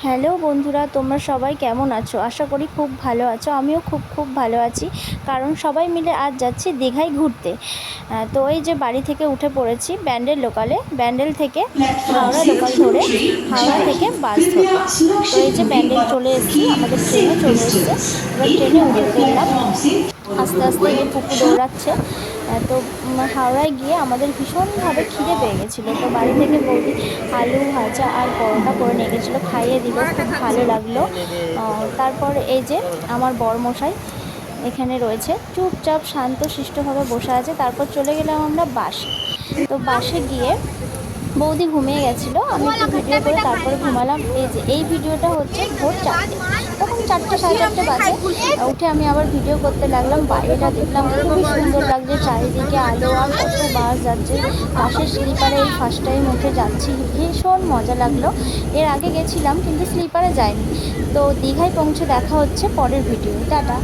Hello বন্ধুরা, তোমরা সবাই কেমন আছো? আশা করি খুব ভালো আছো। আমিও খুব ভালো আছি, কারণ সবাই মিলে আজ যাচ্ছি দীঘায় ঘুরতে। তো এই যে বাড়ি থেকে উঠে পড়েছি ব্যান্ডেল লোকালে। ব্যান্ডেল থেকে হাওড়া লোকাল ধরে হাওড়া থেকে বাস ধরবো। তো এই যে ব্যান্ডেল চলে এসেছি, আমাদের ট্রেনে চলে এসেছে। এবার ট্রেনে উঠে পড়লাম। আস্তে আস্তে এই যে পুকু দৌড়াচ্ছে। তো হাওড়ায় গিয়ে আমাদের ভীষণভাবে খিদে পেয়ে গেছিলো। তো বাড়ি থেকে বৌদি আলু ভাজা আর পরোটা করে নিয়ে গেছিলো, খাইয়ে দিল, খুব ভালো লাগলো। তারপর এই যে আমার বরমশাই এখানে রয়েছে, চুপচাপ শান্ত শিষ্টভাবে বসে আছে। তারপর চলে গেলাম আমরা বাসে। তো বাসে গিয়ে বৌদি ঘুমিয়ে গেছিলো, আমি একটু ভিডিও করে তারপরে ঘুমালাম। এই যে এই ভিডিওটা হচ্ছে ভোর 4টে, তখন 4টে সাড়ে 4টে বাজে। উঠে আমি আবার ভিডিও করতে লাগলাম। বাইরেটা দেখলাম খুবই সুন্দর লাগছে, চারিদিকে আলো আর কত বাস যাচ্ছে। বাসের স্লিপারে এই ফার্স্ট টাইম উঠে যাচ্ছি, ভীষণ মজা লাগলো। এর আগে গেছিলাম কিন্তু স্লিপারে যাইনি। তো দীঘায় পৌঁছে দেখা হচ্ছে পরের ভিডিও। টাটা।